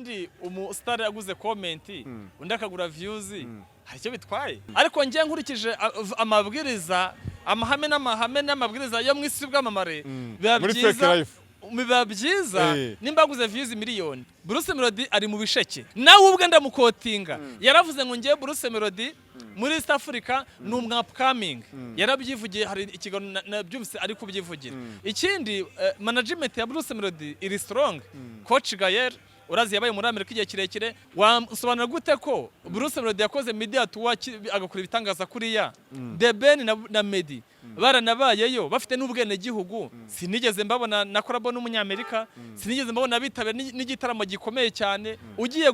ubundi umustar yaguze comment undi akagura views hari cyo bitwaye ariko ngiye nkurikije amabwiriza amahame n'amabwiriza yo mwisi bw'amamare biba byiza nimba aguze views miliyoni Bruce Melody ari mu bisheke nawe ubwe ndamukotinga yaravuze ngo ngiye Bruce Melody muri East Africa n'umwapcoming yarabyivugiye hari ikiganiro nabyumvise ari kubyivugira ikindi management ya Bruce Melody iri strong coach Gael urazi yabaye muri Amerika igihe kirekire wasobanura gute ko Bruce Melody yakoze media tour agakora ibitangaza kuriya The Ben na Medi baranabayeyo bafite n'ubwene gihugu sinigeze mbabona nakorabo n'umunyamerika sinigeze mbabona bitabe n'igitaramo gikomeye cyane ugiye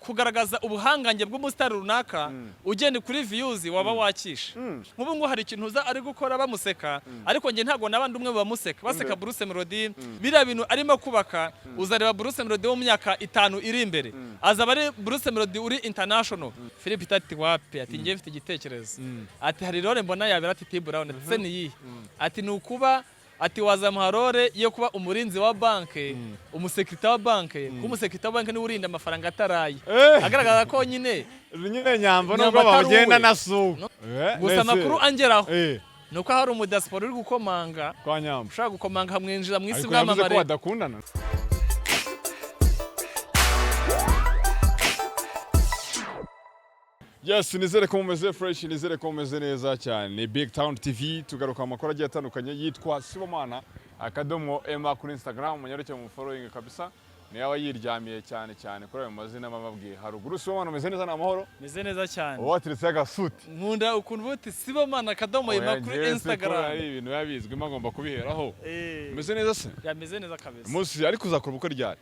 kugaragaza ubuhangange bw'umustar runaka ugende kuri views waba wakisha nk'ubu ngo hari ikintu uza ari gukora bamuseka ariko nge ntago nabandi umwe bamuseka baseka Bruce Melody bira bintu arimo kubaka uzareba Bruce Melody wo mu myaka 5 iri imbere azaba ari Bruce Melody uri international Philip Tati wapi ati ngiye mfite igitekerezo ati hari role mbona yabera ati Brown ati ni yi ati nukuba ati waza muharore yo kuba umurinzi wa banke umusekretari wa banke kumusekretari wa banke ni urinda amafaranga ataraye agaragaza ko nyine nyambo no bagenda nasuko gusa makuru angeraho nuko hari umudiaspora uri gukomanga kwa nyambo ushaka gukomanga hamwinjira mu isi bw'amamare ariko badakundana Yes, nizere ko mumeze fresh, nizere ko mumeze neza cyane. BigTown TV tugaruka amakuru agiye atandukanye yitwa Sibomana akadomo Emma kuri Instagram munyareke mu following kabisa. Ni yawe yiryamiye cyane kuri ayo mazina mababwiye. Haruguru Sibomana meze neza na mahoro? Meze neza cyane. Watiretse agasuti. Nkunda ukuntu buti Sibomana akadomo Emma kuri Instagram. Ari ibintu yabizwe imagomba kubiheraho. Meze neza se? Ya meze neza kabisa. Musi ariko uzakora uko ryari?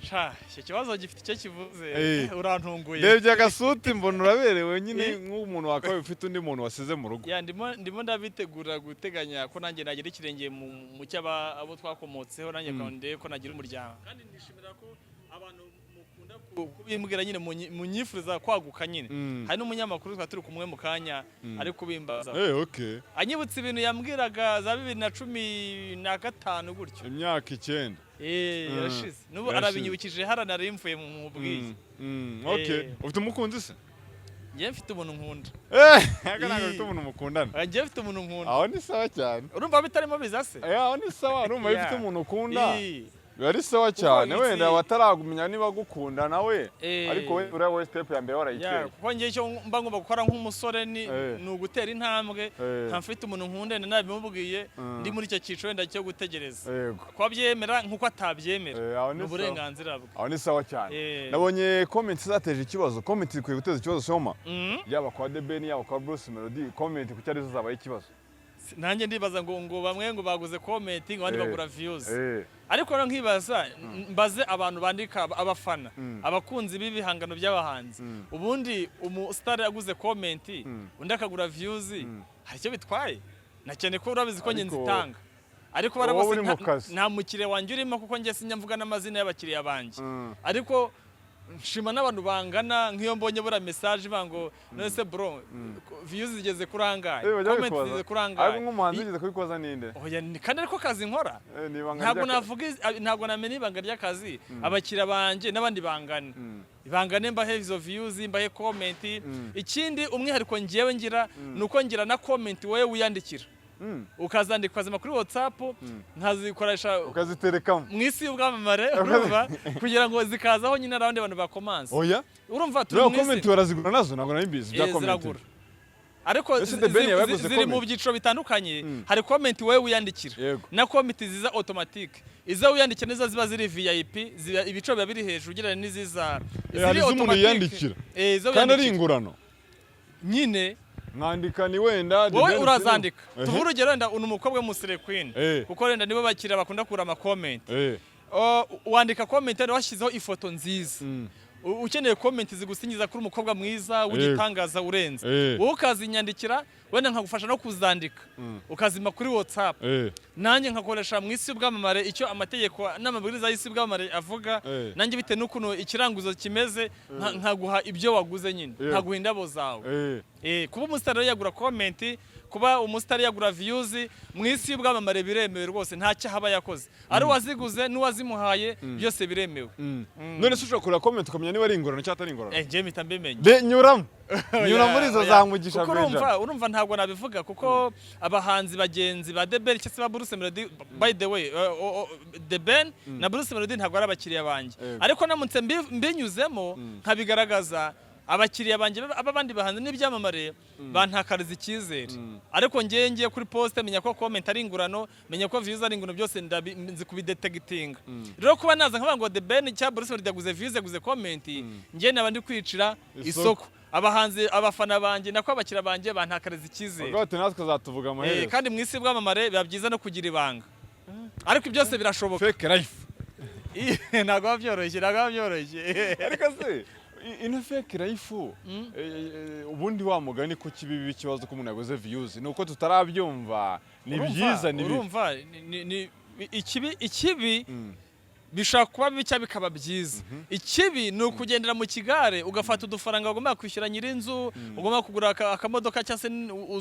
Sha, kibazo gifite icyo kivuze urantunguye. Ndebye agasuti mbona uraberewe nyine nk'umuntu wakawe ufite undi muntu wasize mu rugo. Ya ndimo ndabitegura guteganya ko nanjye nagira ikirenge mu cyaba abo twakomotseho nanjye kandi ko nagira umuryango. Kandi nishimira ko abantu mukunda kubimbwira nyine mu nyifuriza kwaguka nyine. Hari n'umunyamakuru turi kumwe mu kanya ari kubimbaza. Okay. Anyibutse ibintu yambwiraga za 2015 gutyo. Imyaka 9. Yarashize. Nubu arabinyibukije harana rimfuye mu bwiye. Okay. Ufite umukunzi se? Ngiye mfite umuntu nkunda. Ntabwo ufite umuntu mukundana. Ngiye mfite umuntu nkunda. Aho ni sawa cyane. Urumva bitarimo bizase? Aho ni sawa, urumva bifite umuntu ukunda. Bari sawa cyane wenda wataragumenya niba gukunda nawe ariko we urawe step ya mbere warayiteye. Kuko ngiye cyo mba ngomba gukora nk'umusore ni ugutera intambwe ntamfite umuntu nkunda nabimubwiye ndi muri icyo cyiciro wenda cyo gutegereza. Kwa byemera nkuko atabyemera n'uburenganzira bwe. Aho ni sawa cyane. Nabonye comment zateje ikibazo, comment ikwiye guteza ikibazo Soma. Yaba kwa The Ben yaba kwa Bruce Melody comment kuko ari zo zabaye ikibazo. Nanjye ndibaza ngo bamwe ngo baguze comment ngo bandi bagura views. Ariko rero nkibaza mbaze abantu bandika abafana abakunzi b'ibihangano by'abahanzi ubundi umustar yaguze comment undi akagura views hari cyo bitwaye nakene ko urabizi ko ngenzi tanga ariko barabose nta mukire wanjye urimo kuko ngiye sinyamvuga n'amazina y'abakiriya banje ariko nshima n'abantu bangana nk'iyo mbonye bura message bango nese bro views zigeze kurangaye comment zigeze kurangaye ariko nk'umuhanzi ugeze kubikoza ninde oya kandi ariko kazi nkora ntabwo navuga ntabwo namenye ibanga ry'akazi abakira banje n'abandi bangana ibangane mbahe izo views mbahe comment ikindi umwihariko ngiyewe ngira nuko ngira na comment wewe wiyandikira ukazandika kwazima kuri WhatsApp nkazikoresha ukaziterekamo mwisi y'ubwamamare urumva kugira ngo zikazaho nyine abandi bantu bakomanze oya urumva turi mwisi comment barazigura nazo ntabwo nabibizi bya comment ariko ziri mu byiciro bitandukanye hari comment wewe wiyandikira na comment ziza automatic iza wiyandikira neza ziba ziri VIP ibico biba biri hejuru ugira n'iziza ziri automatic kandi ari ingurano nyine mwandika ni wenda wowe urazandika tuvuga urugero wenda umukobwa musire queen kuko wenda nibo bakira bakunda kura ama comment wandika comment washyizeho ifoto nziza ukeneye comment zigusingiza kuri umukobwa mwiza w'igitangaza urenze wowe ukazinyandikira wenda nkagufasha no kuzandika ukazima kuri WhatsApp nanjye nkakoresha mu isi bw'amamare icyo amategeko n'amabwiriza y'isi bw'amamare avuga nanjye bite n'ukuntu ikiranguzo kimeze nkaguha ibyo waguze nyine nkaguha indabo zawe kuba umusitari yagura comment, kuba umusitari yagura views mu isi y'ubwamamare biremewe rwose, nta cyaha aba yakoze. Ari waziguze n'uwazimuhaye byose biremewe. None se ushobora kureba comment ukamenya niba ari ingorane cyangwa atari ingorane? Je mpita mbimenye. Nyuramo muri izo zamugisha Benja. Urumva ntabwo nabivuga kuko abahanzi bagenzi ba The Ben cyangwa ba Bruce Melody, by the way, The Ben na Bruce Melody ntabwo ari abakiriya banjye, ariko namutse mbinyuzemo nkabigaragaza abakiriya banjye abandi bahanze n'ibyamamare bantakariza icyizere. Ariko ngiye kuri post menya ko comment ari ingurano, menya ko views ari ingurano, byose nzi kubidetectinga. Rero kuba naza nkavuga ngo The Ben cya Bruce Melody yaguze views yaguze comment, ngiye nabandi kwicira isoko. Abahanzi abafana banjye nako abakiriya banjye bantakariza icyizere. Ubwo natwe zatuvuga amaherezo. Kandi mu isi bw'amamare biba byiza no kugira ibanga. Ariko byose birashoboka. Fake life. Ntabwo byoroshye. Ariko se ino fake life ubundi wa mugani ko kibibi ikibazo ko umuntu yaguze views nuko tutarabyumva, ni byiza ni urumva ikibi bishaka kuba bibi cyangwa bikaba byiza. Ikibi ni ukugendera mu kigare ugafata udufaranga ugomba kwishyura nyirinzu, ugomba kugura akamodoka cyangwa se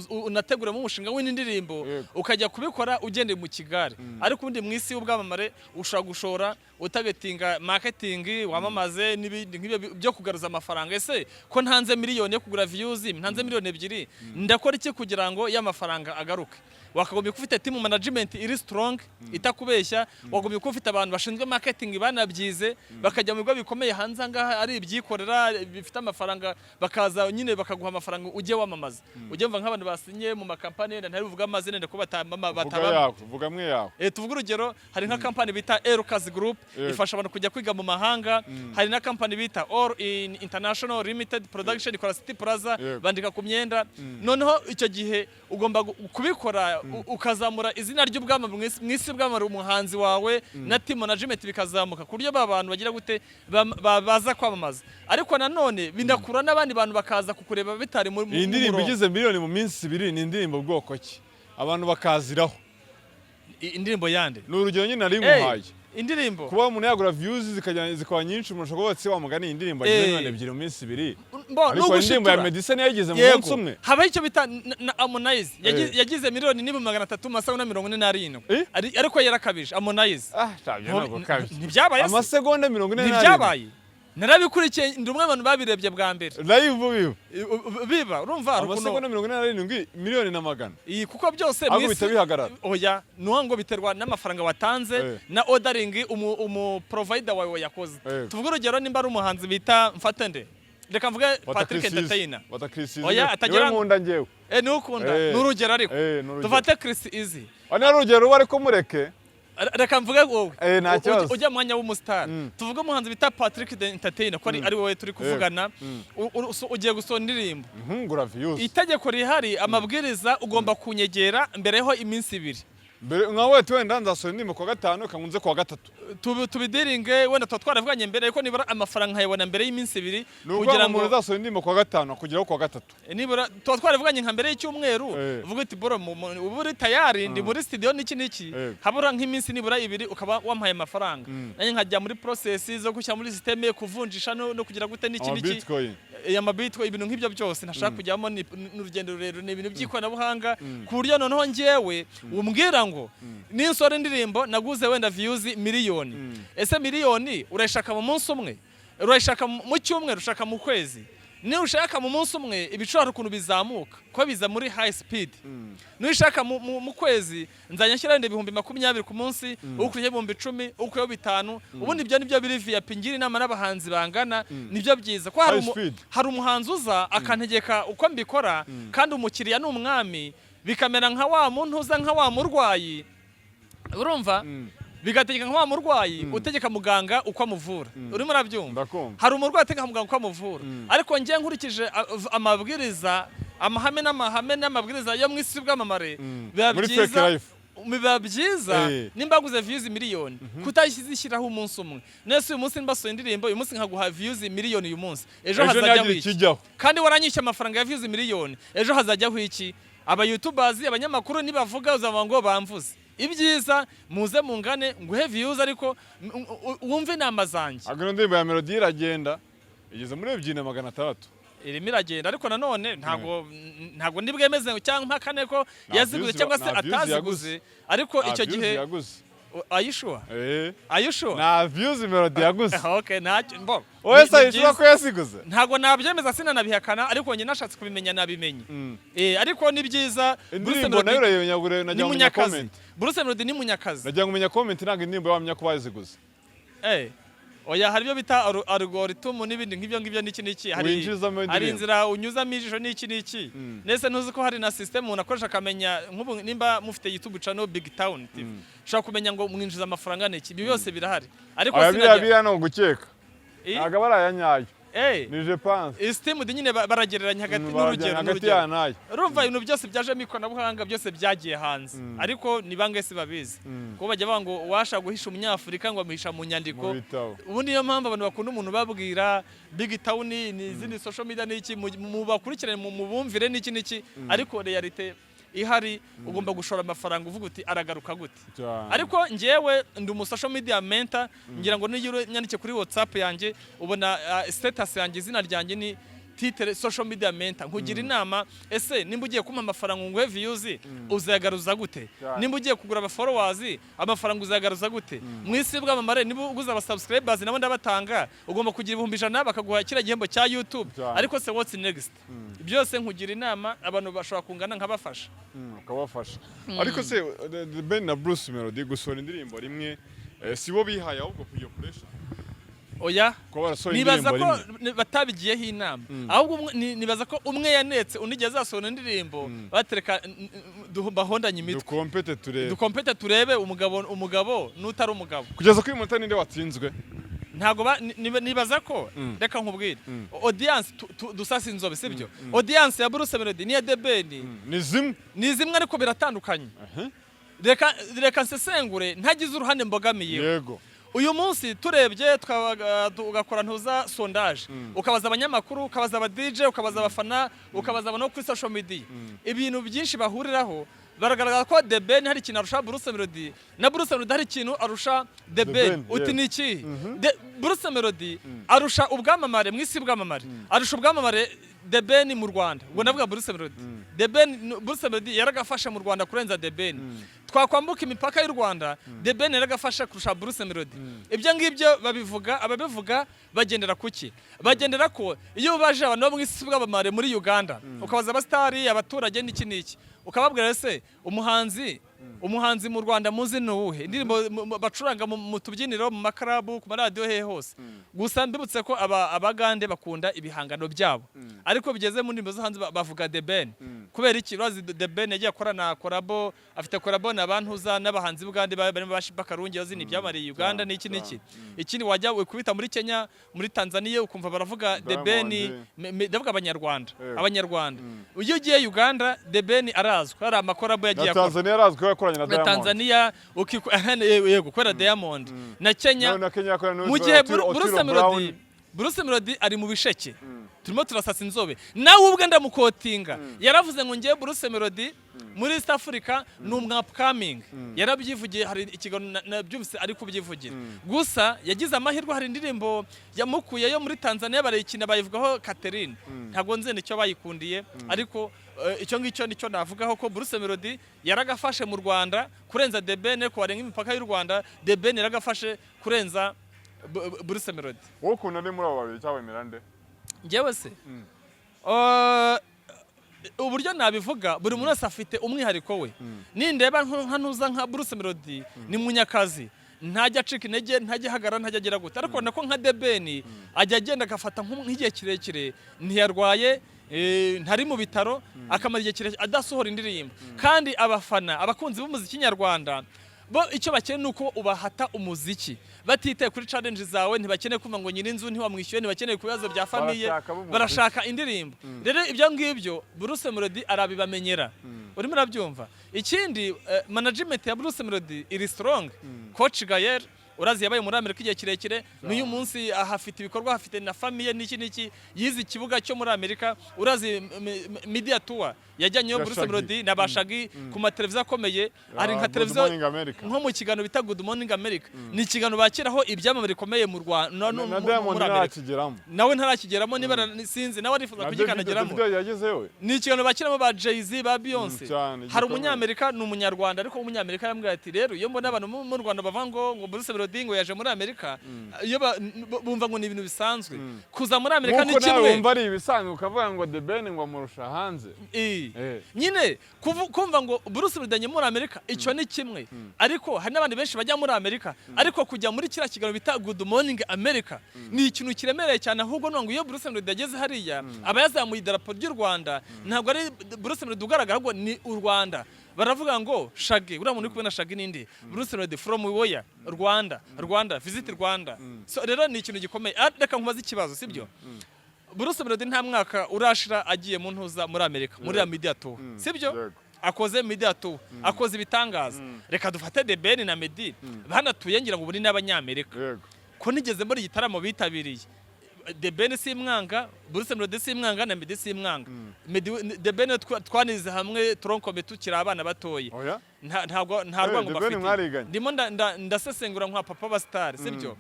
unateguramo umushinga w'indirimbo ukajya kubikora ugendeye mu kigare. Ariko ubundi mu isi y'ubwamamare ushaka gushora utagetinga marketing, wamamaze n'ibindi nk'ibyo byo kugaruza amafaranga. Ese ko ntanze miliyoni yo kugura views, ntanze miliyoni 2, ndakora iki kugira ngo ya mafaranga agaruke? Wakagombye kufite team management iri strong itakubeshya, wagombye kufite abantu bashinzwe marketing banabyize, bakajya mu bigo bikomeye hanze ngaha ari ibyikorera bifite amafaranga, bakaza nyine bakaguha amafaranga ujye wamamaza. Ujye mva nk'abantu basinye mu makampani ntari buvuga amazina ndako bataba vuga mwe yaho. Tuvuga urugero, hari nka company bita Erukazi Group ifasha abantu kujya kwiga mu mahanga. Hari na company bita All International Limited Production ikora City Plaza bandika ku myenda. Noneho icyo gihe ugomba kubikora ukazamura izina ry'ubwamamare mu isi bw'amamare umuhanzi wawe na team management bikazamuka ku buryo abantu bagira gute baza kwamamaza. Ariko nanone bindakura n'abandi bantu bakaza kukureba bitari mu indirimbo igize miliyoni mu minsi 2 ni indirimbo bwoko ki abantu bakaziraho? Indirimbo yande ni urugero nyine nari muhaye indirimbo kuba umuntu yagura views zikaba nyinshi, umuntu ashobora kuba wa mugani indirimbo miliyoni 2 mu minsi 2. Ariko indirimbo ya Medicine yagize mu munsi umwe. Haba icyo bita Harmonize yagize miliyoni 347. Ariko yarakabije Harmonize. Ntibyabaye amasegonda 47. Ntibyabaye. Narabikurikiye ndi umwe abantu babirebye bwa mbere. Live biba urumva amasegonda 47 miliyoni na magana. Kuko byose ahubwo bitabihagarara. Oya nuhango biterwa n'amafaranga watanze na ordering umu provider wawe yakoze. Tuvuga urugero nimba ari umuhanzi bita mfatende, reka mvuge Patrick Entertainer. Oya atagera mu nda ngewe. Ni ukunda n'urugero ariko tufate Chris Easy. Ana urugero bari ko mureke. Reka mvuge wowe ujya mwanya w'umustar. Tuvuge umuhanzi bita Patrick Entertainer ko ari wowe turi kuvugana, ugiye gusona indirimbo. Ngura views. Itegeko rihari amabwiriza ugomba kunyegera mbereho iminsi 2. Nkawe twenda ndasona indimo kwa 5 kangunze kwa 3. Tubidiringe wenda twaravuganye mbere ariko nibura amafaranga nkayibona mbere y'iminsi 2 kugira ngo uzasona indimo kwa 5 kugira kwa 3. Nibura twaravuganye nka mbere y'icyumweru uvuga ati boro uburi tayari ndi muri studio niki habura nk'iminsi nibura 2 ukaba wampaye amafaranga. Nanjye nkajya muri process zo gushyira muri systeme kuvunjisha no kugira gute n'iki Bitcoin ibintu nk'ibyo byose ntashaka kujyamo n'urugendo rurerure n'ibintu by'ikoranabuhanga ku buryo noneho ngewe umbwira ngo ninsora indirimbo naguze wenda views miliyoni. Ese miliyoni urashaka mu munsi umwe, urashaka mu cyumweru, urashaka mu kwezi? Ni ushaka mu munsi umwe ibiciro ukuntu bizamuka ko biza muri high speed. Ni ushaka mu kwezi nzanya nshyira ndende 20,000 ku munsi, ukuriye 10,000, ukuye 5. Ubundi ibyo nibyo biri via pingira inama n'abahanzi bangana, nibyo byiza ko hari umuhanzi uza akantegeka uko mbikora kandi umukiriya n'umwami bikamera nka wa muntu uza nka wa murwayi. Urumva bigategeka nka wa murwayi utegeka muganga uko amuvura. Urimo urabyumva? Hari umurwayi ategeka muganga uko amuvura. Ariko ngiye nkurikije amabwiriza amahame n'amabwiriza yo mu isi bw'amamare biba byiza nimbaguze views miliyoni kutayishyiraho umunsi umwe. Nese uyu munsi mbasoye indirimbo, uyu munsi nkaguha views miliyoni uyu munsi, ejo hazajyaho iki? Kandi waranyishyura amafaranga ya views miliyoni, ejo hazajyaho iki? Aba YouTubers abanyamakuru nibavuga uzavuga ngo bamvuze. Ibyiza muze mungane nguhe views ariko wumve inama zanjye. Agano ndimba ya Melody iragenda igeze muri 2,600. irimo iragenda ariko nanone ntago ndibwemeze cyangwa mpakane ko yaziguze cyangwa se ataziguze ariko icyo gihe ayishua na views Melody yaguze okay ntacyo mbo wese ayishua ko yasiguze ntago nabyemeza sinanabihakana ariko njye nashatse kubimenya nabimenye ariko ni byiza Bruce Melody najya mu comment Bruce Melody ni munyakazi najya mu comment ntago indirimbo wamenya ko bayiziguze oya hari byo bita algorithm n'ibindi nk'ibyo n'iki hari inzira unyuzamo ijisho n'iki nese ntuzi ko hari na system umuntu akoresha akamenya nk'ubu nimba mufite YouTube channel BigTown TV ushaka kumenya ngo mwinjiza amafaranga n'iki ibyo byose birahari ariko sinajya no gukeka ntago barayanyayo ni je pense Steam nyine baragereranya hagati n'urugero urumva ibintu byose byaje mikanabuhanga byose byagiye hanze ariko ni bange se babizi ko bajya bango washa guhisha umunyafurika ngo amuhisha mu nyandiko ubundi niyo mpamvu abantu bakunda umuntu babwira BigTown ni izindi social media n'iki mu bakurikirane mu bumvire n'iki ariko reality ihari ugomba gushora amafaranga uvuga uti aragaruka gute ariko njewe ndi umu social media mentor ngira ngo niyo nyandike kuri WhatsApp yanjye ubona status yanjye izina ryanjye ni TITI social media mentor nkugira inama ese nimba ugiye kumpa amafaranga ngo views uzayagaruza gute nimba ugiye kugura aba followers amafaranga uzayagaruza gute mwisi bw'amamare niba uguza aba subscribers nabo ndabatanga ugomba kugira 100 bakaguha kira gihembo cya YouTube ariko se what's next byose nkugira inama abantu bashobora kungana nkabafasha ukabafasha ariko se Ben na Bruce Melody gusora indirimbo rimwe sibo bihaye ahubwo kuyo pressure oya nibaza ko batabigiyeho inama ahubwo nibaza ko umwe yanetse unigeze asona indirimbo batereka bahondanye imitwe dukompete turebe umugabo n'utari umugabo kugeza kuri munota ninde watsinzwe ntago nibaza ko reka nkubwire audience dusasa inzobe sibyo audience ya Bruce Melody ni ya Debeni ni zimwe ariko biratandukanye reka nsesengure ntagize uruhande mbogamiye yego uyu munsi turebye tugakora ntuza sondage ukabaza abanyamakuru ukabaza aba DJ ukabaza abafana ukabaza abantu kuri social media ibintu byinshi bahuriraho baragaragara ko Deben hari ikintu arusha Bruce Melody na Bruce Melody hari ikintu arusha Deben uti niki Bruce Melody arusha ubwamamare mwisi bwamamare arusha ubwamamare Deben mu Rwanda ngo navuga Bruce Melody Bruce Melody yaragafasha mu Rwanda kurenza Deben twakwambuka imipaka y'u Rwanda Deben yaragafasha kurusha Bruce Melody ibyo ngibyo ababivuga bagendera kuki bagendera ko iyo baje abantu mwisi bwamamare muri Uganda ukabaza abastari abaturage n'iki ukababwira se umuhanzi mu Rwanda muzi nuwuhe indirimbo bacuranga mu tubyiniro mu makarabu ku radio he hose gusa mbibutse ko abagande bakunda ibihangano byabo ariko bigeze mu ndimbo zo hanze bavuga Deben kubera iki urazi Deben yagiye akorana korabo afite korabo n'abantuza n'abahanzi bugande barimo bakarungiye zini byamariye Uganda n'iki ikindi wajya ukubita muri Kenya muri Tanzania ukumva baravuga Deben ndavuga abanyarwanda iyo ugiye Uganda Deben arazwe ari amakorabo yagiye akora Tanzania arazwe yakoranye na Diamond Tanzania yego kwera Diamond na Kenya mu gihe Bruce Melody ari mu bisheke turimo turasasa inzobe nawe ubwe ndamukotinga yaravuze ngo ngiye Bruce Melody muri East Africa n'umwapcoming yarabyivugiye hari ikiganiro nabyumvise ari kubyivugira gusa yagize amahirwe hari indirimbo yamukuye yo muri Tanzania barayikina bayivugaho Catherine ntago nze nicyo bayikundiye ariko icyo ngicyo nicyo navugaho ko Bruce Melody yaragafashe mu Rwanda kurenza Deben ko warenga imipaka y'u Rwanda Deben yaragafashe kurenza Bruce Melody wowe kuntu ari muri abo babiri cyawe Mirande ngewe se uburyo nabivuga buri muntu wese afite umwihariko we nindeba nkanuza nka Bruce Melody ni munyakazi ntajya acika intege ntajya hagara ntajya agira gute ariko nako nka Deben ajya agenda agafata nk'igihe kirekire ntiyarwaye ntari mu bitaro akamara igihe kirekire adasohora indirimbo kandi abafana abakunzi b'umuziki nyarwanda bo icyo bakeneye nuko ubahata umuziki batitaye kuri challenge zawe ntibakeneye kumva ngo nyiri inzu ntiwamwishyuye ntibakeneye kubibazo bya famiye barashaka indirimbo rero ibyo ngibyo Bruce Melody arabibamenyera urimo urabyumva ikindi management ya Bruce Melody iri strong coach Gael urazi yabaye muri Amerika igihe kirekire n'uyu munsi ahafite ibikorwa hafite na famille n'iki yize ikibuga cyo muri Amerika urazi media tour yajyanye yo Bruce Melody na Bashagi ku mateleviziyo akomeye ari nka televiziyo nko mu kiganiro bita Good Morning America ni ikiganiro bakiraho ibyamamare bikomeye mu Rwanda no muri Amerika nawe ntarakigeramo niba sinzi nawe arifuza kugikanageramo ni ikiganiro bakiramo ba Jay-Z ba Beyonce hari umunyamerika n'umunyarwanda ariko umunyamerika yambwiye ati rero iyo mbona abantu mu Rwanda bava ngo Bruce Melody ngo yaje muri Amerika iyo bumva ngo ni ibintu bisanzwe kuza muri Amerika ni kimwe nawe wumva ari ibisanzwe ukavuga ngo The Ben ngo amurusha hanze nyine kumva ngo Bruce Melody muri Amerika icyo ni kimwe ariko hari n'abandi benshi bajya muri Amerika ariko kujya muri kiriya kiganiro bita Good Morning America ni ikintu kiremereye cyane ahubwo ngo iyo Bruce Melody yageze hariya aba yazamuye idarapo ry'u Rwanda ntabwo ari Bruce Melody ugaragara ahubwo ni u Rwanda baravuga ngo Shagi uriya muntu uri kubona Shagi nindi Bruce Melody from Woya Rwanda visit Rwanda so rero ni ikintu gikomeye reka nkubaze ikibazo sibyo Bruce Melody nta mwaka urashira agiye mu ntuza muri Amerika muri media tour sibyo akoze media tour akoze ibitangaza reka dufate The Ben na Meddy banatuye ngira ngo buri n'abanyamerika ko nigeze muri igitaramo bitabiriye The Ben simwanga Bruce Melody simwanga na Meddy simwanga The Ben twanize hamwe tronkome tukira abana batoye ntabwo ngo bafite ndimo ndasesengura nka papa ba star sibyo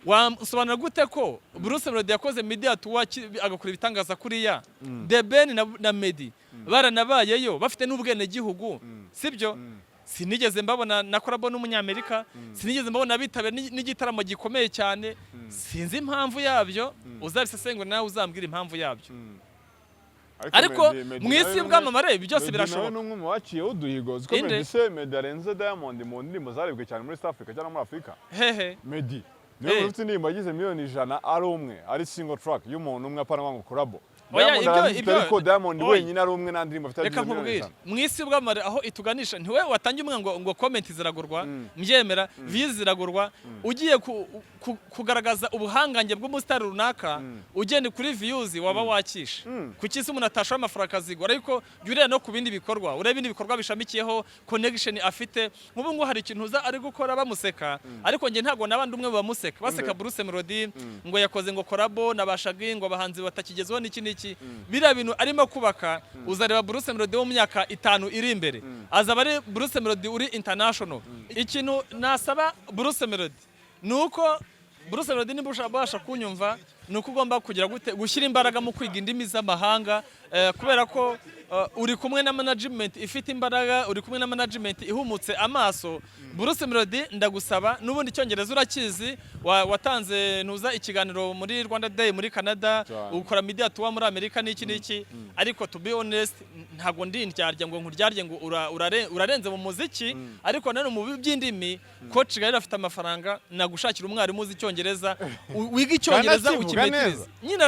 wasobanura gute ko Bruce Melody yakoze media tour agakora ibitangaza kuriya The Ben na Meddy baranabayeyo bafite n'ubwene gihugu sibyo sinigeze mbabona nakorabo n'umunyamerika sinigeze mbabona bitabira n'igitaramo gikomeye cyane sinzi impamvu yabyo uzabisesengura nawe uzambwira impamvu yabyo ariko mu isi y'ubwamamare byose birashoboka n'umwe mu baciye uduhigo zikomeye Meddy arenze Diamond mu ndirimbo zarebwe cyane muri South Africa cyangwa muri Afrika Meddy niyo ufite indirimbo yagize miliyoni 100 ari umwe ari single track y'umuntu umwe apana ngo collabo ibyo Diamond wenyine ari umwe na ndirimbo afite reka nkubwire mu isi y'ubwamamare aho ituganisha ntiwe watangiye umwe ngo comment ziragurwa mbyemera views ziragurwa ugiye kugaragaza ubuhangange bw'umustar runaka ugende kuri views waba wakisha kuki isi umuntu atashora amafaranga azigwa ariko yurera no ku bindi bikorwa urebe ibindi bikorwa bishamikiyeho connection afite nk'ubu ngo hari ikintu uza ari gukora bamuseka ariko nge ntago nabandi umwe bamuseka baseka Bruce Melody ngo yakoze ngo collabo nabashagi ngo abahanzi batakigezeho n'iki bira bintu arimo kubaka uzareba Bruce Melody wo mu myaka 5 iri imbere azaba ari Bruce Melody uri international ikintu nasaba Bruce Melody nuko Bruce Melody niba ushaka kunyumva nuko ugomba kugira gushyira imbaraga mu kwiga indimi z'amahanga kubera ko uri kumwe na management ifite imbaraga uri kumwe na management ihumutse amaso Bruce Melody ndagusaba nubundi icyongereza urakizi watanze ntuza ikiganiro muri Rwanda Day muri Canada ukora media tour muri Amerika n'iki ariko to be honest ntago ndindyarya ngo nkuryarye ngo urarenze mu muziki ariko nane mu by'indimi coach gari afite amafaranga nagushakira umwarimu uzi icyongereza wiga icyongereza ukimetereza nyine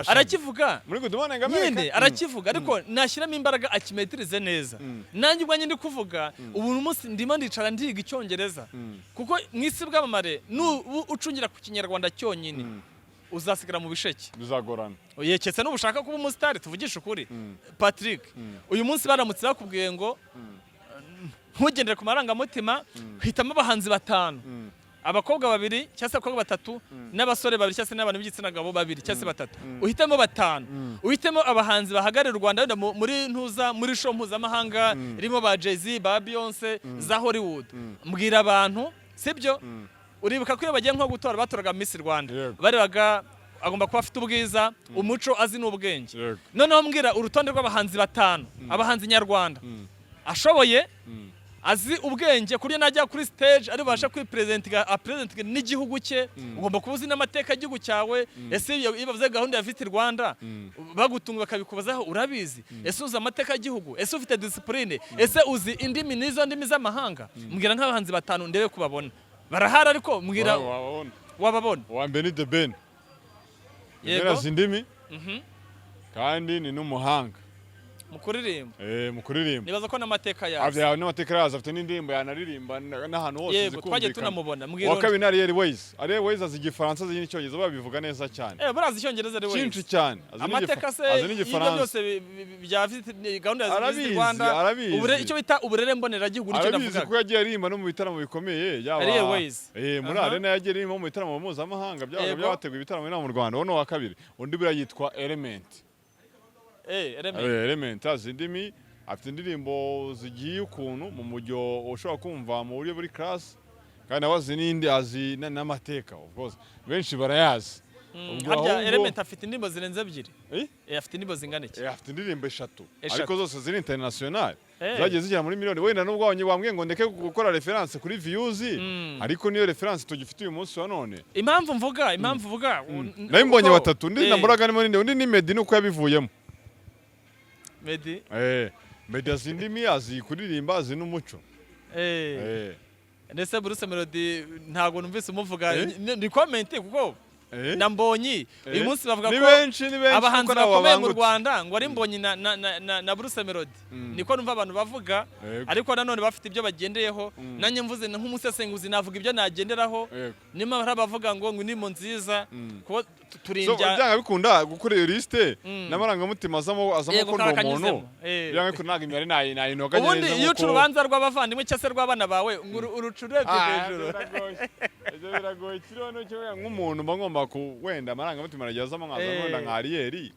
arakivuga muri Good Morning America nyine arakivuga ariko nashyiramo imbaraga akimetereze neza nanjye ubwo ndi kuvuga ubu umunsi ndimo ndicara ndiga icyongereza kuko mwisi bw'amamare ucungira ku kinyarwanda cyonyine uzasigara mu bisheke bizagorana yeketse n'ubushaka kuba umustar tuvugisha ukuri Patrick uyu munsi baramutse bakubwiye ngo ntugendere ku marangamutima hitamo abahanzi 5 abakobwa 2 cyangwa se abakobwa 3 n'abasore 2 cyangwa se n'abantu b'igitsina gabo 2 cyangwa se 3 uhitemo 5 uhitemo abahanzi bahagarira u Rwanda muri ntuza muri show mpuzamahanga irimo ba Jay-Z ba Beyonce za Hollywood mbwira abantu sibyo uribuka ko iyo bagiye nko gutora batoraga Miss Rwanda barebaga agomba kuba afite ubwiza umuco azi n'ubwenge noneho mbwira urutonde rw'abahanzi 5 abahanzi nyarwanda ashoboye azi ubwenge kuri najya kuri stage ari basha kwipresentinga apresentinga n'igihugu cye ugomba kubuzi n'amateka y'igihugu cyawe ese ibavuze gahunda ya Visit Rwanda bagutunga bakabikubazaho urabizi ese uzi amateka y'igihugu ese ufite discipline ese uzi indimi nizo ndimi z'amahanga mbwira nk'abahanzi 5 ndebe kubabona barahara ariko mbwira wababona wa mbere ni The Ben yego indimi kandi ni n'umuhanga mu kuririmba mu kuririmba nibaza ko n'amateka yazo avya n'amateka yazo afite n'indirimbo yanaririmba n'ahantu hose yego twagiye tunamubona wa kabiri ari Airways azi igifaransa azi n'icyongereza babivuga neza cyane barazi icyongereza Airways cyinshi cyane amateka se ibyo byose bya gahunda ya Rwanda ubure icyo bita uburere mbonera gihugu nicyo navuga arabizi ko yagiye aririmba no mu bitaramo bikomeye yaba Airways muri arena yagiye aririmba mu bitaramo mpuzamahanga byabateguye ibitaramo no mu Rwanda wono wa kabiri undi bira yitwa Element Element azi indimi afite indirimbo zigiye ukuntu mu mujyo ushobora kumva mu buryo buri class kandi abazi n'indi azi n'amateka of course benshi barayazi harya Element afite indirimbo zirenze ebyiri afite indirimbo zingana iki afite indirimbo 3 ariko zose ziri international zagiye zigera muri miliyoni wenda nubwo wambwiye ngo ndeke gukora reference kuri views ariko niyo reference tugifite uyu munsi wa none impamvu mvuga nayimbonye batatu ndi namuraga nimo undi ni Medi nuko yabivuyemo Medi Medi azi indimi azi kuririmba azi n'umuco ndetse Bruce Melody ntago numvise umuvuga ni comment kuko nambonyi uyu munsi bavuga ko abahanzi bakomeye mu Rwanda ngo ari mbonyi na Bruce Melody niko numva abantu bavuga ariko nanone bafite ibyo bagendeyeho nanye mvuze nk'umusesenguzi navuga ibyo nagenderaho nima barabavuga ngo ndimo nziza ko turinjya byanga bikunda gukora iyo liste n'amarangamutima azamo ko ndo umuntu byanga ko naga imyari nayinoga neza ubundi iyo urubanza rw'abavandimwe cyase rw'abana bawe urucurebye hejuru ibyo biragoye kirono cyo nk'umuntu bagomba wenda amarangamutima aragezamo nkazana wenda nka Ariel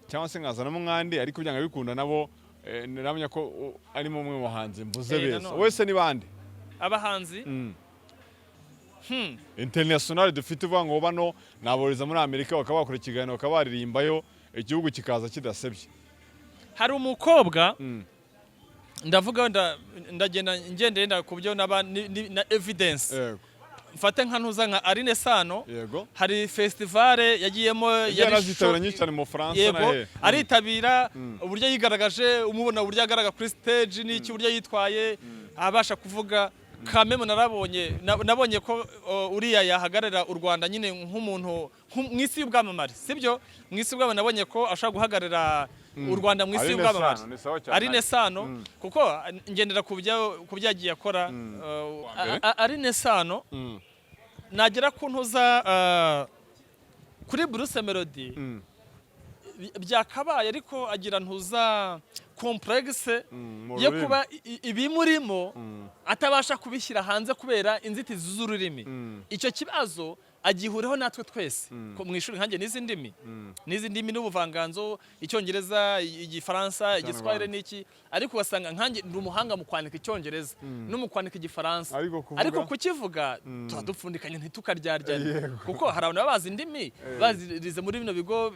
cyangwa se nkazana mwandi ariko byanga bikunda nabo namenya ko ari mu mwe muhanzi mbuze beza wese ni bande abahanzi international dufite uvuga ngo bano naboriza muri Amerika bakaba bakora ikiganiro bakaba baririmbayo igihugu kikaza kidasebye hari umukobwa ndavuga ndagenda ngendenda ku byo na evidence mfate nka ntuza nka Arine Sano hari festival yagiyemo yarazitabira nyinshi cyane mu France nahe aritabira uburyo yigaragaje umubona uburyo agaraga kuri stage n'iki uburyo yitwaye abasha kuvuga kameme nabonye ko uriya yahagarara u Rwanda nyine nk'umuntu mwisi y'ubwamamare sibyo mwisi y'ubwamamare nabonye ko ashaka guhagarara u Rwanda mwisi y'ubwamamare Arine Sano kuko ngendera ku byagiye akora Arine Sano nagera ku ntuza kuri Bruce Melody byakabaye ariko agira ntuza complexe yo kuba ibimurimo atabasha kubishyira hanze kubera inzitizi z'ururimi icyo kibazo agihuriho natwe twese mu ishuri nkanjye n'izi ndimi n'ubuvanganzo icyongereza igifaransa igiswahili n'iki ariko wasanga nkanjye ndi umuhanga mu kwandika icyongereza no mu kwandika igifaransa ariko kukivuga turadupfundikanye ntitukaryaryane kuko hari abantu babazi indimi bazirize muri bino bigo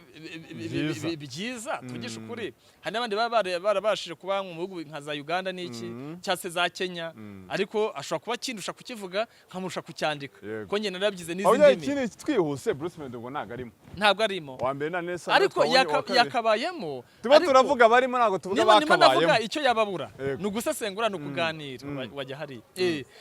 byiza tugisha ukuri hari n'abandi barabashije kuba mu bihugu nka za Uganda n'iki cyase za Kenya ariko ashobora kuba kindusha kukivuga nkamurusha kucyandika ko njye narabyize n'izindi ikindi twihuse Bruce Melody ngo ntabwo arimo wa mbere na nesa ariko yakabayemo tuba turavuga barimo ntago tuvuga bakabayemo icyo yababura ni ugusesengura no kuganira wajya hari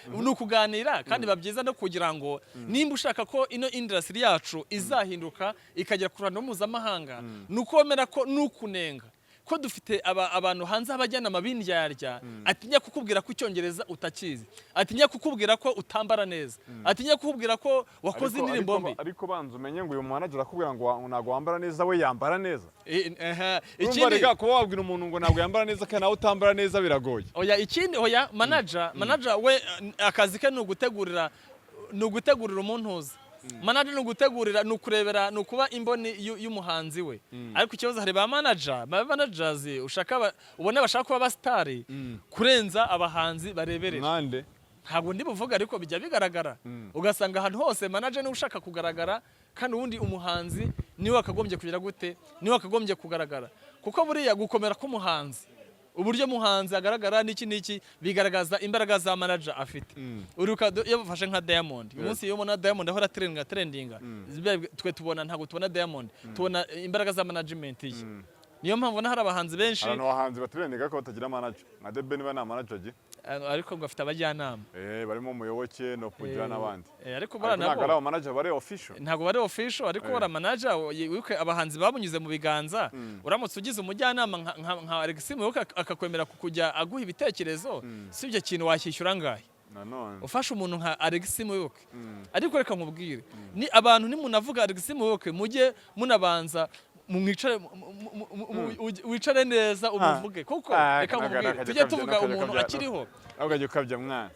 ni ukuganira kandi babyiza no kugira ngo nimba ushaka ko ino industry yacu izahinduka ikagera ku ruhando mpuzamahanga nukomera ko nukunenga ko dufite abantu hanze abajyana amabindyarya atinya kukubwira ko icyongereza utakizi atinya kukubwira ko utambara neza atinya kukubwira ko wakoze indirimbo mbi ariko banza umenye ngo uyu manager akubwira ngo ntago wambara neza we yambara neza ikindi kuba wabwira umuntu ngo ntago yambara neza kandi nawe utambara neza biragoye ikindi manager we akazi ke ni ugutegurira umuntuza manager ni ugutegurira ni ukurebera ni ukuba imboni y'umuhanzi we ariko ikibazo hari ba managers ubona bashaka kuba abasitari kurenza abahanzi bareberera ntabwo ndi buvuga ariko bijya bigaragara ugasanga ahantu hose manager niwe ushaka kugaragara kandi ubundi umuhanzi niwe akagombye kugira gute niwe akagombye kugaragara kuko buriya gukomera k'umuhanzi uburyo muhanzi agaragara n'iki bigaragaza imbaraga za manager afite uruka yafashe nka Diamond umunsi yo mona Diamond ahora trendinga twe tubona ntago tubona Diamond tubona imbaraga za management ye niyo mpamvu na hari abahanzi benshi abantu bahanzi batrendinga ko batagira manager nka Debe niba na manager ariko ngo afite abajyanama barimo umuyoboke no kujya n'abandi ariko bara nabo ntabwo ari manager bare official ntabwo bare official ariko bara manager wibuke abahanzi babunyuze mu biganza uramutse ugize umujyanama nka Alex Muyoboke akakwemera kujya aguha ibitekerezo sibyo kintu washyishyura ngahe ufasha umuntu nka Alex Muyoboke ariko reka nkubwire ni abantu nimunavuga Alex Muyoboke mujye munabanza wicare neza umuvuge kuko reka nkubwire tujye tuvuga umuntu akiriho ahubwo ukabya mwana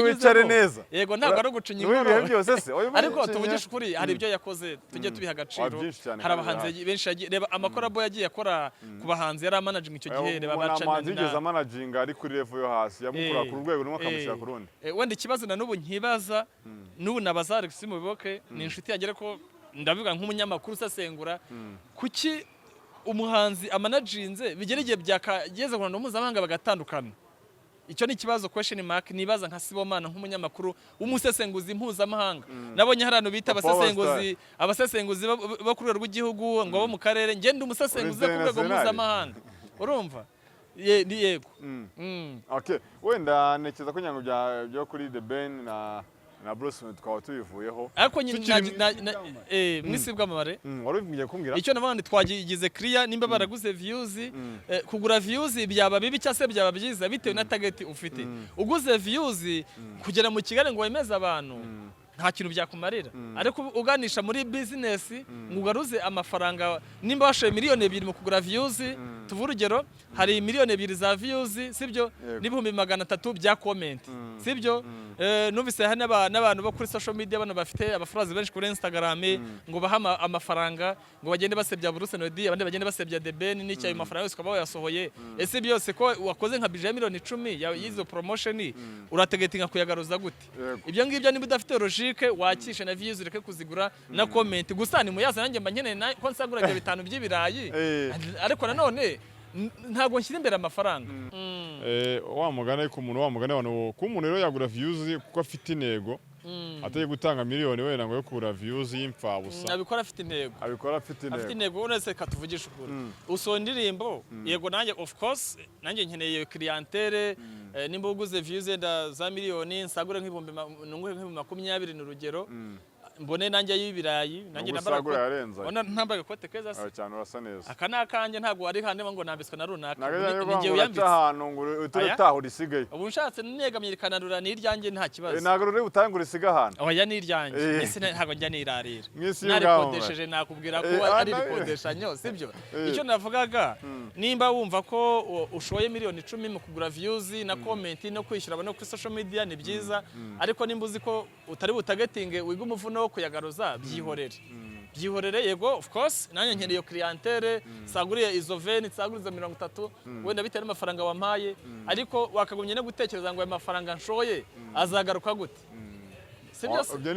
wicare neza yego ntabwo ari gucinya inkoro byose se ariko tuvugisha ukuri hari ibyo yakoze tujye tubiha agaciro hari abahanzi benshi reba amakorabo yagiye akora ku bahanzi yari managing icyo gihe reba abacanyi yigeze managing ari kuri level yo hasi yamukura ku rwego rumwe akamushyira ku rundi wenda ikibazo na n'ubu nkibaza n'ubu nabaza Alex Muyoboke ni inshuti yagera ko ndavuga nk'umunyamakuru usesengura kuki umuhanzi amanaginze bigera igihe byakageze ku ruhando mpuzamahanga bagatandukana icyo ni ikibazo question mark nibaza nka Sibomana nk'umunyamakuru w'umusesenguzi mpuzamahanga nabonye hari abantu bita abasesenguzi bo ku rwego rw'igihugu ngo bo mu karere ngende umusesenguzi ku rwego mpuzamahanga urumva ni yego okay wenda nekeza ko nyango byo kuri The Ben na Bruce twaba tubivuyeho ariko mwisi bw'amabare wari ugiye kumbwira icyo nabandi twagize clear nimba baraguze views kugura views byaba bibi cyase byaba byiza bitewe na target ufite uguze views kugera mu Kigali ngo wemeze abantu nta kintu byakumarira ariko uganisha muri business ngugaruze amafaranga nimba washoye miliyoni 2 mu kugura views tuvu urugero hari miliyoni 2 za views sibyo n'ibihumbi 300 bya comment sibyo numvise hari n'abantu bo kuri social media bano bafite abafurazi benshi kuri Instagram ngo baha amafaranga ngo bagende basebya Bruce Nodi abandi bagende basebya The Ben n'icyayi amafaranga yose ukaba yasohoye ese byose ko wakoze nka budget miliyoni 10 yizo promotion urategetinga kuyagaruza gute ibyo ngibyo niba udafite logique wakisha na views ureke kuzigura na comment gusa ni muyaza nanjye mba nkeneye ko nsagura 5 by'ibirayi ariko nanone ntago nshyira imbere amafaranga wa mugana ku muntu abantu ku muntu rero yagura views kuko afite intego ateye gutanga miliyoni wenda ngo yo kugura views y'imfa busa abikora afite intego uretse katuvugisha ukuri uso indirimbo yego nanjye of course nanjye nkeneye clientele nimba uguze views za miliyoni nsagura nk'ibihumbi 20 n'urugero mbone nanjye y'ibirayi nanjye nambara ntambaga kote keza se cyane urasa neza aka nakanje ntago ari hande ngo nambitswe na runaka ngiye uyambitse ahantu ngo uturetaho risigaye ubu nshatse negamye kanarura ni iryanjye nta kibazo ntago ruri utangura isiga ahantu oya ni iryanjye ese ntago njya nirarira narikodesheje nakubwira ko ari rikodeshanyo sibyo icyo navugaga nimba wumva ko ushoye miliyoni 10 mu kugura views na comment no kwishyura abano kuri social media ni byiza ariko nimba uzi ko utari butagetinge wiga umuvuno kuyagaruza byihorere yego of course nanjye nkeneye clientele saguriye izo veni saguriza 30 wenda bitewe n'amafaranga wampaye ariko wakagumye no gutekereza ngo ayo mafaranga nshoye azagaruka gute sibyo ibyo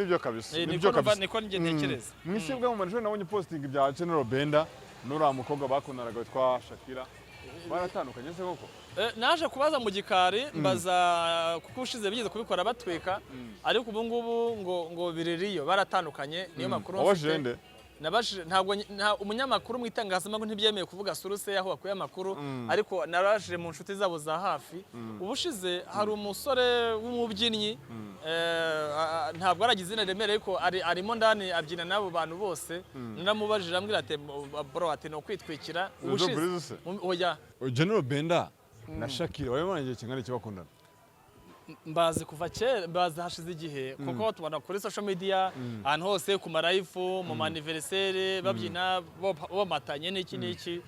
nibyo kabisa niko njye ntekereza mwisi bwa mu manjwe nabonye posting bya General Benda nura mukobwa bakundanaga witwa Shakira baratandukanye se koko naje kubaza mu gikari mbaza kuko ushize bigize kubikora batwika ariko ubu ngubu ngo biririyo baratandukanye niyo makuru mfite ntabwo umunyamakuru mu itangazamakuru ntibyemeye kuvuga suruse yaho akuye amakuru ariko naraje mu nshuti zabo za hafi ubushize hari umusore w'umubyinnyi ntabwo aragize izina remereye ariko arimo ndani abyina n'abo bantu bose naramubajije ambwira ati bro ati no kwitwikira ubushize oya General Benda na Shakira wabonye kingana cy'abakundana mbazi kuva kera mbazi hashize igihe kuko tubona kuri social media ahantu hose ku live mu anniversaire babyina bomatanye n'iki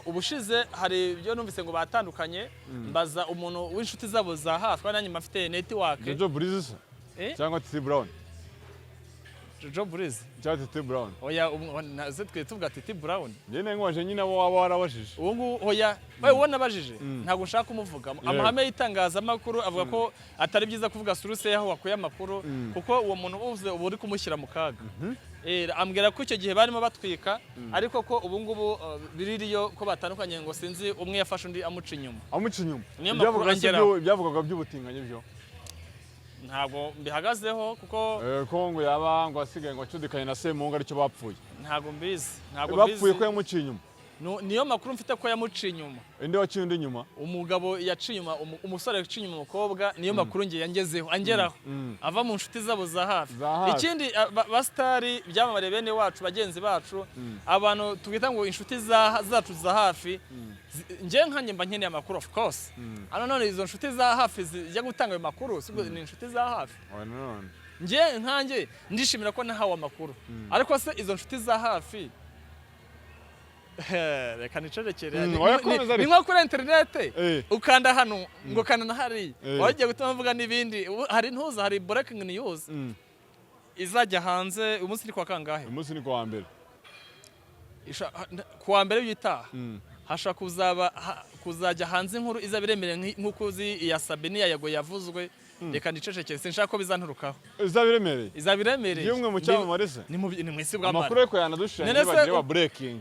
ubushize hari ibyo numvise ngo batandukanye mbaza umuntu w'inshuti zabo za hafi nanjye mafite network Jojo Breeze cyangwa TT Brown Jojo Breeze cyangwa TT Brown oya naze twe tuvuga TT Brown nyine ngwaje nyine abo waba warabajije ubu oya wewe nabajije ntabwo nshaka umuvuga amahame y'itangazamakuru avuga ko atari byiza kuvuga suruse yaho wakuye amakuru kuko uwo muntu uvuze ubu uri kumushyira mu kaga ambwira ko icyo gihe barimo batwika ariko ko ubu ngubu biririyo ko batandukanye ngo sinzi umwe yafashe undi amuca inyuma ibyavugaga by'ubutinganye byo ntabwo mbihagazeho kuko ngo yaba ngo asigaye ngo acudikanye na Semunga aricyo bapfuye ntabwo mbizi bapfuye ko yamuciye inyuma niyo makuru mfite ko yamuciye inyuma. Inde waciye undi nyuma? Umugabo yaciye inyuma, umusore yaciye inyuma umukobwa, niyo makuru ngiye yangezeho angeraho. Ava mu nshuti zabo za hafi. Ikindi bastari byamamare bene wacu bagenzi bacu, abantu tugita ngo inshuti zacu za hafi, nje nkanye mba nkeneye amakuru of course. None izo nshuti za hafi zijya gutanga ayo makuru, sibwo ni inshuti za hafi. Nje nkanjye ndishimira ko nahawe amakuru. Ariko se izo nshuti za hafi reka nicerekere ni nko kuri internet ukanda hano ngo kana na hari wagiye gutuma mvuga n'ibindi hari ntuza hari breaking news izajya hanze umunsi ni kwa kangahe umunsi ni kwa mbere kwa mbere yitaha hasha kuzajya hanze inkuru izabiremere nk'uko uzi iya Sabine yago yavuzwe reka nicecekere sinshaka ko bizanturukaho izabiremere yumwe mu cyamamare se ni mwisi bw'amara amakuru ariko yanadushanye bagiye wa breaking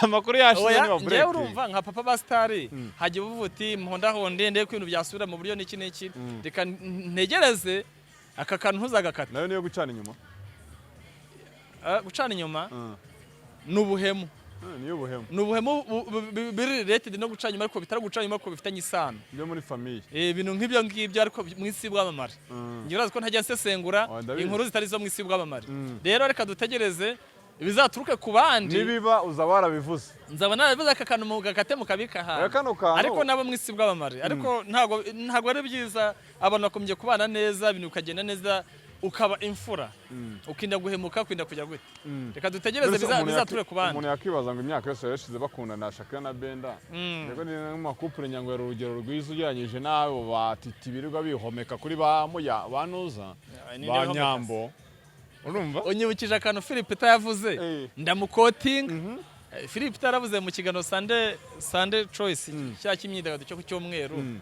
amakuru yashize ni wa breaking ngewe urumva nka papa bastari hagiye buvuti muhondahonde ndeye ko ibintu byasubira mu buryo n'iki n'iki reka ntegereze aka kantu ntuzagakata nayo niyo gucana inyuma n'ubuhemu Nubuhemu biri related no gucanya nyuma ariko bitari gucanya nyuma ariko bifitanye isano byo muri famille ibintu nk'ibyo ngibyo ariko mwisi bw'amamare ngirazo ko ntajya nsesengura inkuru zitari zo mwisi bw'amamare rero reka dutegereze bizaturuke ku bandi nibiba uzabara bivuze nzaba narabivuze aka kantu mu gakate mu kabika ha ariko nabo mwisi bw'amamare ariko ntago ari byiza abantu bakomeje kubana neza ibintu ukagenda neza ukaba imfura ukinda guhemuka kwinda kujya gute reka dutegereze bizature ku bandi umuntu yakibaza ngo imyaka yose yashize bakundana Shakira na Benda rego ni mu couple nyango ya urugero rwiza ugeranyije nawe ba TITI birirwa bihomeka kuri ba muya banuza ba Nyambo urumva unyibukije akantu Philip yavuze ndamukoting Philip yaravuze mu kigano Sunday Choice cya kimyidagaduro cyo ku cyumweru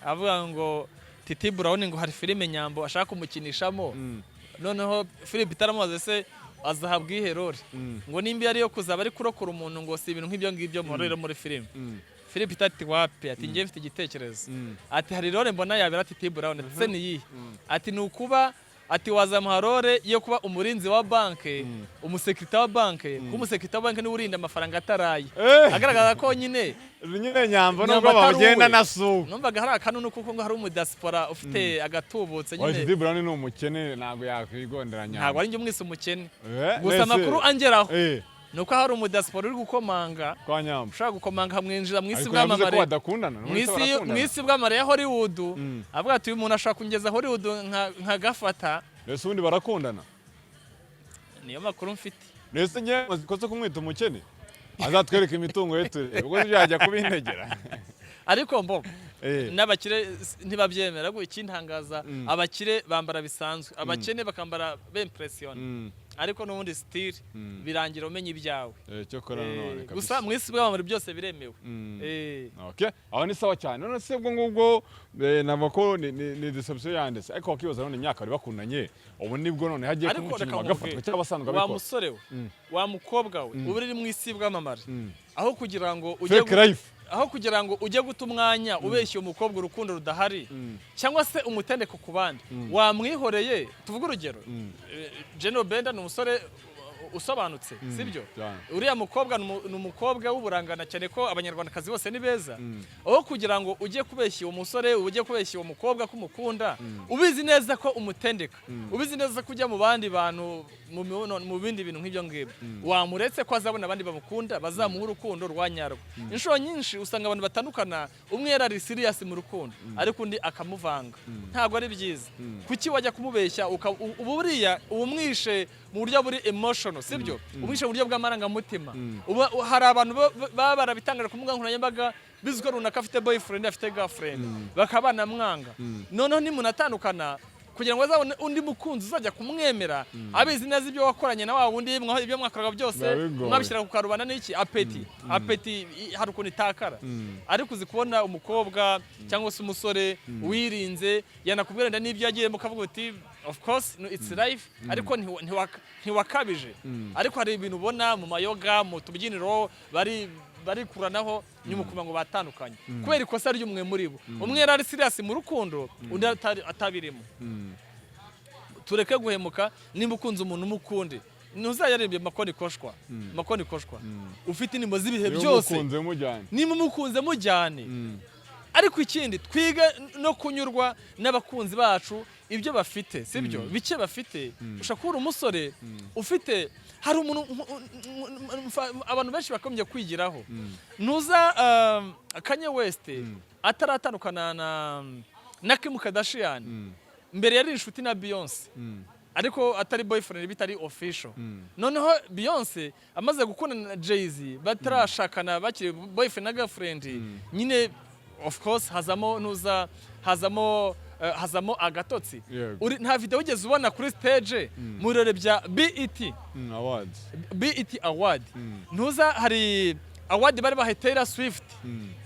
avuga ngo Titi Brown ngo hari filime Nyambo ashaka kumukinishamo noneho Philip taramubaze se azahabwa iherore ngo nimba yari yo kuzaba ari kurokora umuntu ngo si ibintu nk'ibyo ngibyo murero muri filime Philip ati wapi ati ngiye mfite igitekerezo ati hari role mbona yabera Titi Brown se niyi ati nukuba ati wazamuharore iyo kuba umurinzi wa banke umusekirite wa banke kumusekirite wa banke ni urinda amafaranga ataraye agaragaza ko nyine Nyambo nubwo bagenda nasu numvaga hari akanunu kuko ngo hari umudiaspora ufite agatubutse nyine Titi Brown ni umukene nago yakwigondera Nyambo ntago ari njye mwese umukene gusa makuru angeraho nuko hari umudiaspora uri gukomanga kwa Nyambo ushaka gukomanga hamwinjira mwisi bw'amamare mwisi bw'amamare ya Hollywood avuga ati uyu muntu ashaka kungeza Hollywood nka gafata Nese undi barakundana niyo makuru mfite nese nye mazikoze kumwita umukene azatwereka imitungo yetu ubwo byajya kubintegera ariko mbo n'abakire ntibabyemera ngo ikintangaza abakire bambara bisanzwe abakene bakambara b'impression ariko n'ubundi style birangira umenye ibyawe cyo korana none kabisa gusa mwisi bw'amamare byose biremewe okay aho ni sawa cyane none se ubwo nabako ni deception yandese ariko wakibaza none imyaka bari bakundanye ubu nibwo none hagiye kumukinira agafatwa cy'abasanzwe abikora wa musore we wa mukobwa we uri mwisi bw'amamare aho kugira ngo ujye guta umwanya ubeshye umukobwa urukundo rudahari cyangwa se umutendeko ku bandi wamwihoreye tuvuga urugero General Benda ni umusore usobanutse sibyo uriya mukobwa ni umukobwa w'uburangana cyane ko abanyarwandakazi bose ni beza aho kugira ngo ujye kubeshya uwo musore ujye kubeshya uwo mukobwa kumukunda ubizi neza ko umutendeka ubizi neza ko ujya mu bandi bantu mu bindi bintu nk'ibyo ngibyo wamuretse ko azabona abandi bamukunda bazamuha urukundo rwanyarwo inshuro nyinshi usanga abantu batandukana umwe yarari serious mu rukundo ariko undi akamuvanga ntago ari byiza kuki wajya kumubeshya uburiya ubumwishe mu buryo buri emotional sibyo umwishe mu buryo bw'amarangamutima hari abantu baba barabitangaje ku mbuga nkoranyambaga bizwe runaka afite boyfriend afite girlfriend bakabana mwanga noneho nimunatandukana kugira ngo azabone undi mukunzi uzajya kumwemera abizi neza ibyo wakoranye na wa wundi ibyo mwakoraga byose mwabishyira ku karubanda n'iki apeti hari ukuntu itakara ariko uzi kubona umukobwa cyangwa se umusore wirinze yanakubwira nda n'ibyo yagiyemo ukavuga uti of course it's life ariko ntiwakabije ariko hari ibintu ubona mu mayoga mu tubyiniro bari kuranaho nyuma kuba ngo batandukanye kubera ikosa ry'umwe muri bo umwe yari serious mu rukundo undi atabirimo tureke guhemuka nimba ukunze umuntu umukunde ntuzayaririmbe makoni koshwa ufite inimo z'ibihe byose niba mukunze mujyane ariko ikindi twiga no kunyurwa n'abakunzi bacu ibyo bafite sibyo bike bafite ushakura umusore ufite hari umuntu abantu benshi bakomye kwigiraho nuza Kanye West ataratandukana na Kim Kardashian mbere yari inshuti na Beyonce ariko atari boyfriend bitari official noneho Beyonce amaze gukundana na Jay-Z batarashakana bakiri boyfriend na girlfriend nyine of course hazamo agatotsi nta video ugeze ubona kuri stage mu birori bya BET Award ntuza hari award bari bahaye Taylor Swift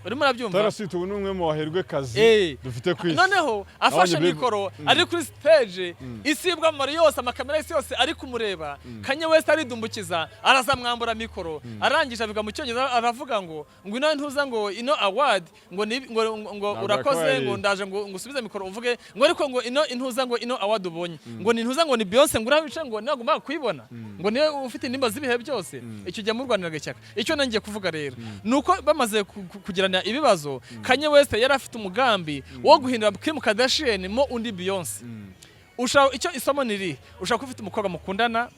urimo urabyumva Taylor Swift ubu numwe mu baherwe kazi dufite kwisi noneho afashe mikoro ari kuri stage isibwa muri yose amakamera yose ari kumureba Kanye West aridumbukiza arazamwambura mikoro arangije avuga mu cyongereza aravuga ngo ino ntuza ngo ino award ngo urakoze ngo ndaje ngo usubize mikoro uvuge ngo ariko ngo ino intuza ngo ino award ubonye ngo ni ntuza ngo ni Beyonce ngo urabice ngo nagomba kwibona ngo niwe ufite nimba zibihe byose icyo jya murwanira cyaka icyo nangiye kuvuga rero nuko bamaze kugirana ibibazo Kanye West yari afite umugambi wo guhindura Kim Kardashian mo undi Beyonce icyo isomo niri ushaka ufite umukobwa mukundana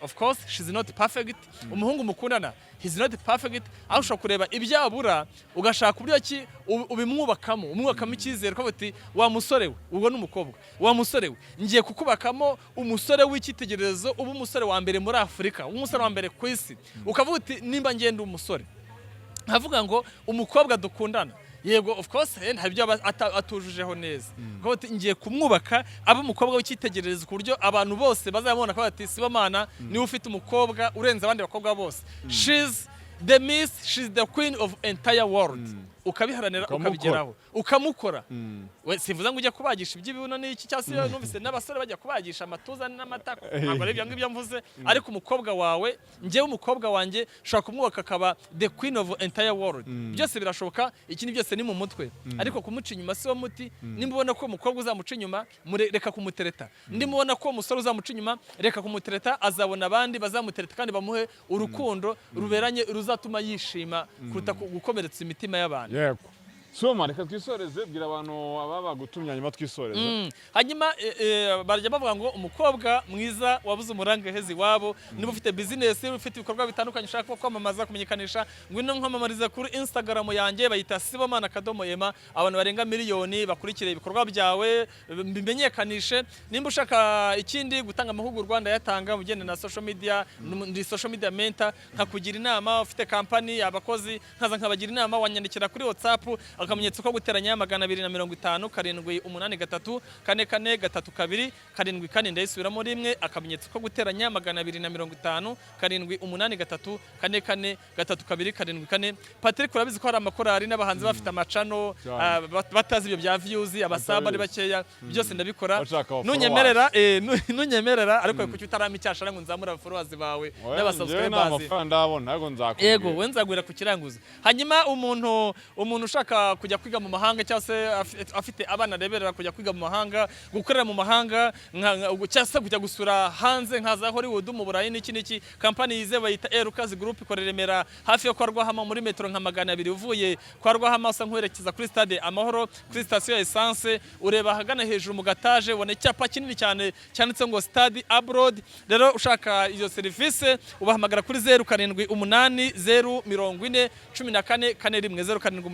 of course she's not perfect umuhungu mukundana he's not perfect aho ushaka kureba ibyabura ugashaka uburyo ki umwubakamo icyizere ko bati wa musore we ubwo n'umukobwa wa musore we ngiye kukubakamo umusore w'icyitegererezo ubu umusore wa mbere muri Afrika umusore wa mbere ku isi ukavuga uti nimba ngenda umusore havuga ngo umukobwa dukundana yego of course hari byo atujujeho neza ngo ngiye kumwubaka aba umukobwa w'icyitegererezo ku buryo abantu bose bazabona ko bati Sibomana niwe ufite umukobwa urenze abandi bakobwa bose she's the queen of entire world ukabiharanira ukabigeraho ukamukora we sivuza ngo ujya kubagisha iby'ibibuno n'iki cyase numvise n'abasore bajya kubagisha amatuza n'amatako ntabwo ari ibyo mvuze ariko umukobwa wawe ngewe umukobwa wanjye shaka kumwubaka akaba the queen of entire world byose birashoboka ikindi byose ni mu mutwe ariko kumuca inyuma si wo muti nimubona ko umukobwa uzamuca inyuma reka kumutereta ndimubona ko umusore uzamuca inyuma reka kumutereta azabona abandi bazamutereta kandi bamuhe urukundo ruberanye ruzatuma yishima kuruta gukomeretsa imitima y'abantu yego Soma reka twisoreze bwira abantu ababa gutumya nyuma twisoreze hanyuma barajya bavuga ngo umukobwa mwiza wabuze umuranga hezi wabo niba ufite business ufite ibikorwa bitandukanye ushaka kwamamaza kumenyekanisha ngwino nkwamamariza kuri Instagram yanjye bayita Sibomana Kadomoyema abantu barenga miliyoni bakurikire ibikorwa byawe bimenyekanishe nimba ushaka ikindi gutanga amahugurwa ndayatanga mugende na social media ndi social media mentor nkakugira inama ufite company abakozi nkaza nkabagira inama wanyandikira kuri WhatsApp akamenyetso ko guteranya 250 783 4432 74 ndayisubiramo rimwe akamenyetso ko guteranya 250 783 4432 74 Patrick urabizi ko hari amakorari n'abahanzi bafite amacano batazi ibyo bya views abasaba ari bakeya byose ndabikora nunyemerera ariko kuki utarama icyashara ngo nzamura followers bawe n'abasubscribers ndabona ngo nzakubwira yego wenzagwira ku kiranguzo hanyuma umuntu ushaka kujya kwiga mu mahanga cyangwa se afite abana reberera kujya kwiga mu mahanga gukorera mu mahanga cyangwa kujya gusura hanze nkaza Hollywood mu Burayi n'iki company yize bayita Erukazi Group ikoreremera hafi yo kwa Rwahama muri metro nka 200 uvuye kwa Rwahama usa nkwerekeza kuri stade Amahoro kuri station ya essence ureba hagana hejuru mu gataje ubone cyapa kinini cyane cyanditse ngo Stade Abroad rero ushaka iyo service ubahamagara kuri 078 040 14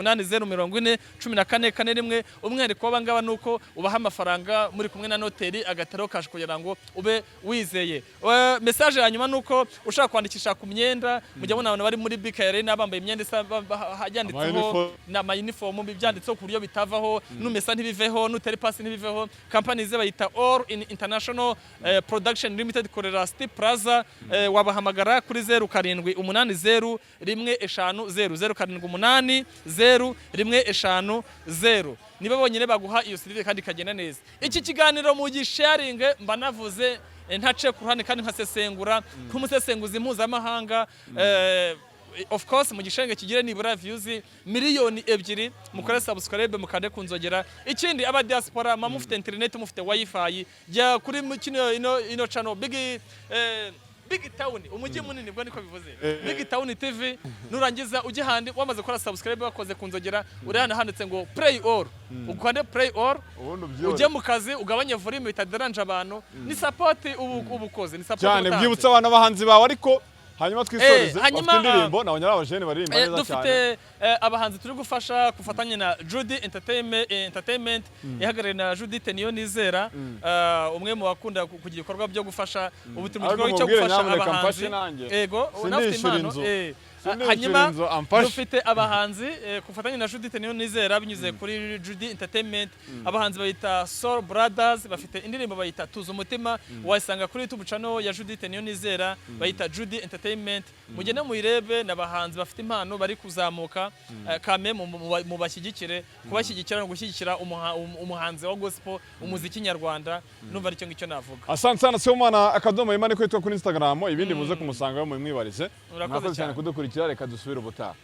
078 umwereko w'abangaba nuko ubaha amafaranga muri kumwe na noteri agataro kaje kugira ngo ube wizeye message yanyuma nuko ushaka kwandikisha ku myenda mujya bona abantu bari muri BKR n'abambaye imyenda yanditseho na uniform byanditseho ku buryo bitavaho numesa ntibiveho nuteri pass ntibiveho company ze bayita All International Production Limited korera City Plaza wabahamagara kuri 078 015 0 niba bonyine baguha iyo service kandi kagenda neza iki kiganiro mu gisharing mba navuze ntace ku ruhande kandi nkasesengura nk'umusesenguzi mpuzamahanga of course mu gisharing kigire nibura views miliyoni 2 mukore subscribe mukande kunzogera ikindi aba diaspora mufite internet mufite wifi jya kuri ino channel BigTown umujyi munini bwo niko bivuze BigTown TV nurangiza ujye handi wamaze gukora subscribe wakoze kunzogera uri hano handitse ngo play all ukande play all ujye mu kazi ugabanye volume bitaderanje abantu ni support ubukoze ni support cyane byibutsa abana bahanzi bawe ariko hanyuma twisoreze hanyuma indirimbo nabonye abajene baririmba neza cyane dufite abahanzi turi gufasha kufatanya na Judy Entertainment ihagarariye na Judith niyo nizera umwe mu bakunda kugira ibikorwa byo gufasha ubu turi mu gikorwa cyo gufasha abahanzi yego unafite impano hanyuma dufite abahanzi kufatanya na Judith niyo nizera binyuze kuri Judy Entertainment abahanzi bayita Soul Brothers bafite indirimbo bayita Tuza umutima wasanga kuri YouTube channel ya Judith niyo nizera bayita Judy Entertainment mugende muyirebe n'abahanzi bafite impano bari kuzamuka kame mu bashyigikire kubashyigikira no gushyigikira umuhanzi wa gospel umuziki nyarwanda numva aricyo ngicyo navuga asante sana Sibomana akadomo Imana kwitwa kuri Instagram ibindi muze kumusanga mu mwibarize murakoze cyane kudukurikira reka dusubire ubutaha